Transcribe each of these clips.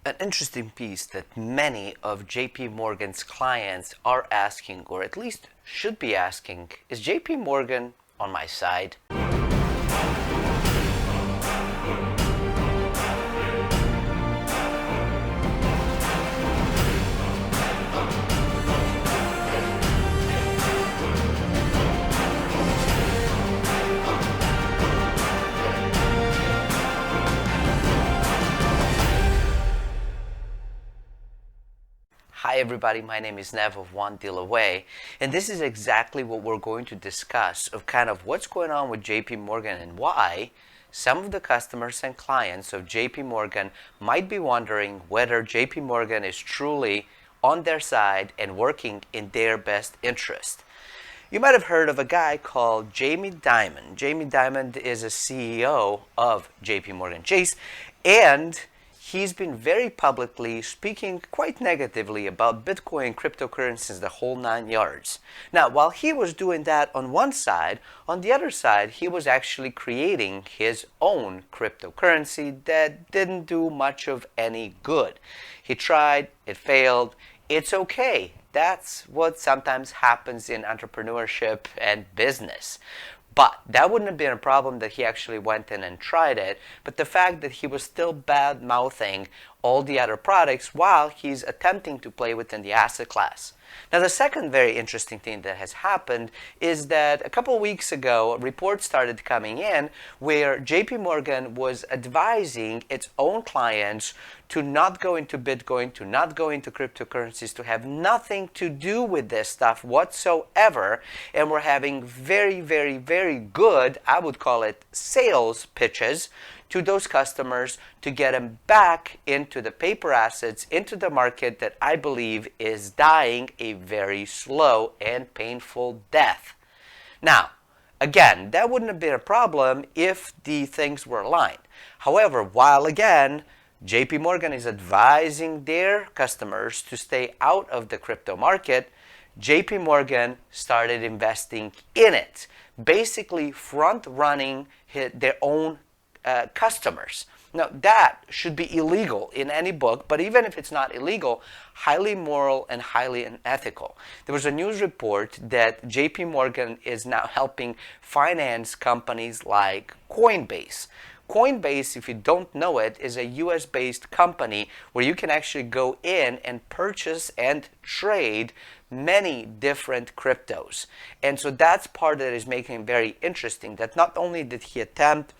An interesting piece that many of JP Morgan's clients are asking, or at least should be asking, is JP Morgan on my side? Hi everybody, my name is Nev of One Deal Away, and this is exactly what we're going to discuss of kind of what's going on with JP Morgan and why some of the customers and clients of JP Morgan might be wondering whether JP Morgan is truly on their side and working in their best interest. You might have heard of a guy called Jamie Dimon. Jamie Dimon is a CEO of JP Morgan Chase, and he's been very publicly speaking quite negatively about Bitcoin, cryptocurrencies, the whole 9 yards. Now, while he was doing that on one side, on the other side, he was actually creating his own cryptocurrency that didn't do much of any good. He tried, it failed. It's okay. That's what sometimes happens in entrepreneurship and business. But that wouldn't have been a problem that he actually went in and tried it. But the fact that he was still bad mouthing all the other products while he's attempting to play within the asset class. Now, the second very interesting thing that has happened is that a couple of weeks ago, reports started coming in where JP Morgan was advising its own clients to not go into Bitcoin, to not go into cryptocurrencies, to have nothing to do with this stuff whatsoever. And we're having very, very, very good, I would call it, sales pitches to those customers to get them back into the paper assets, into the market that I believe is dying a very slow and painful death. Now, again, that wouldn't have been a problem if the things were aligned. However, while again, JP Morgan is advising their customers to stay out of the crypto market, JP Morgan started investing in it, basically front-running their own customers. Now, that should be illegal in any book, but even if it's not illegal, highly immoral and highly unethical. There was a news report that JP Morgan is now helping finance companies like Coinbase. Coinbase, if you don't know it, is a US-based company where you can actually go in and purchase and trade many different cryptos. And so that's part that is making it very interesting, that not only did he attempt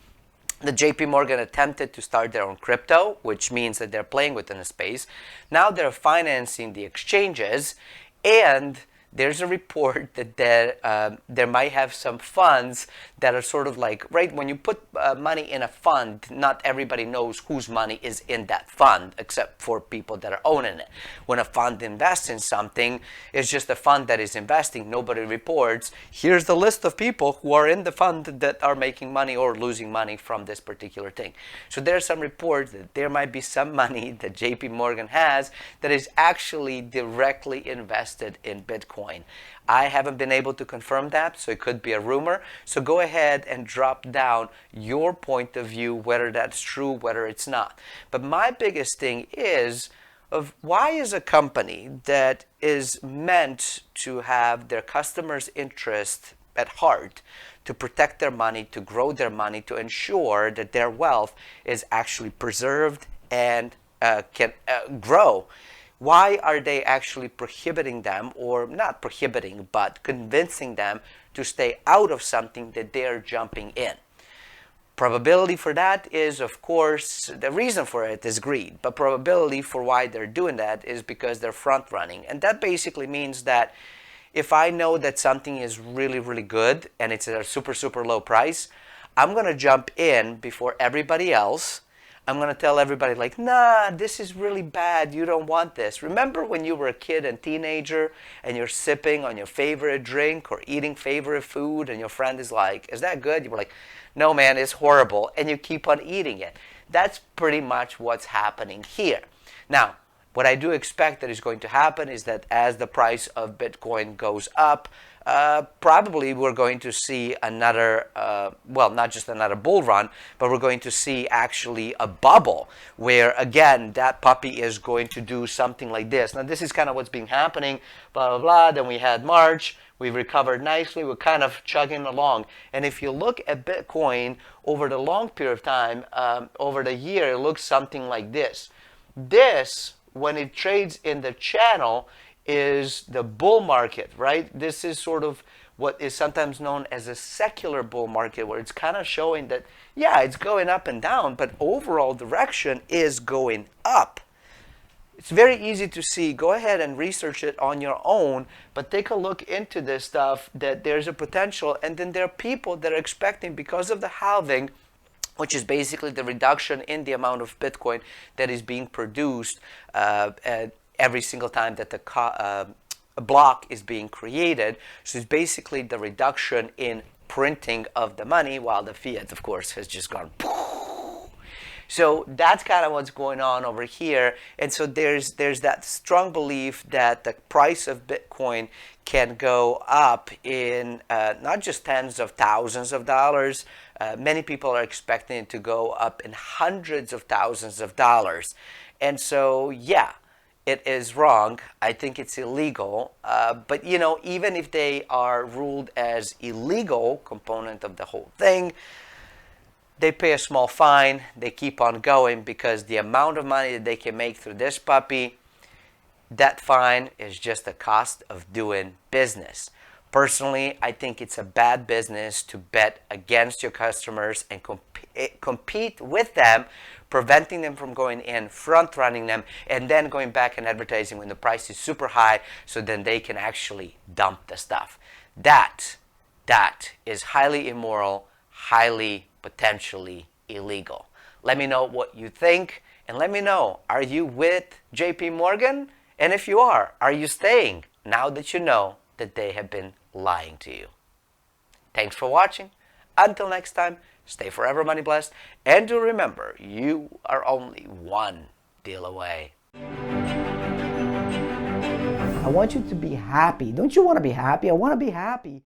the JP Morgan attempted to start their own crypto, which means that they're playing within a space. Now they're financing the exchanges, and there's a report that there might have some funds that are sort of like, right, when you put money in a fund, not everybody knows whose money is in that fund, except for people that are owning it. When a fund invests in something, it's just a fund that is investing. Nobody reports, here's the list of people who are in the fund that are making money or losing money from this particular thing. So there's some reports that there might be some money that JP Morgan has that is actually directly invested in Bitcoin. I haven't been able to confirm that, so it could be a rumor. So go ahead and drop down your point of view, whether that's true, whether it's not. But my biggest thing is of why is a company that is meant to have their customers' interest at heart, to protect their money, to grow their money, to ensure that their wealth is actually preserved and can grow. Why are they actually prohibiting them, or not prohibiting, but convincing them to stay out of something that they're jumping in? Probability for that is, of course, the reason for it is greed, but probability for why they're doing that is because they're front running. And that basically means that if I know that something is really, really good and it's at a super, super low price, I'm going to jump in before everybody else. I'm going to tell everybody like, nah, this is really bad. You don't want this. Remember when you were a kid and teenager and you're sipping on your favorite drink or eating favorite food and your friend is like, is that good? You were like, no, man, it's horrible. And you keep on eating it. That's pretty much what's happening here. Now, What I do expect that is going to happen is that as the price of Bitcoin goes up, probably we're going to see another, well, not just another bull run, but we're going to see actually a bubble where, again, that puppy is going to do something like this. Now, this is kind of what's been happening, blah, blah, blah. Then we had March. We've recovered nicely. We're kind of chugging along. And if you look at Bitcoin over the long period of time, over the year, it looks something like this. This, when it trades in the channel, is the bull market, right? This is sort of what is sometimes known as a secular bull market, where it's kind of showing that, yeah, it's going up and down, but overall direction is going up. It's very easy to see. Go ahead and research it on your own, but take a look into this stuff, that there's a potential. And then there are people that are expecting, because of the halving, which is basically the reduction in the amount of Bitcoin that is being produced every single time that a block is being created. So it's basically the reduction in printing of the money, while the fiat, of course, has just gone. So that's kind of what's going on over here. And so there's that strong belief that the price of Bitcoin can go up in not just tens of thousands of dollars. Many people are expecting it to go up in hundreds of thousands of dollars. And so, yeah, it is wrong. I think it's illegal. But, you know, even if they are ruled as illegal component of the whole thing, they pay a small fine. They keep on going, because the amount of money that they can make through this puppy, that fine is just the cost of doing business. Personally, I think it's a bad business to bet against your customers and compete with them, preventing them from going in, front running them, and then going back and advertising when the price is super high, so then they can actually dump the stuff. That is highly immoral, highly potentially illegal. Let me know what you think, and let me know, are you with JP Morgan? And if you are you staying now that you know that they have been lying to you? Thanks for watching. Until next time, stay forever money blessed, and do remember, you are only one deal away. I want you to be happy. Don't you want to be happy? I want to be happy.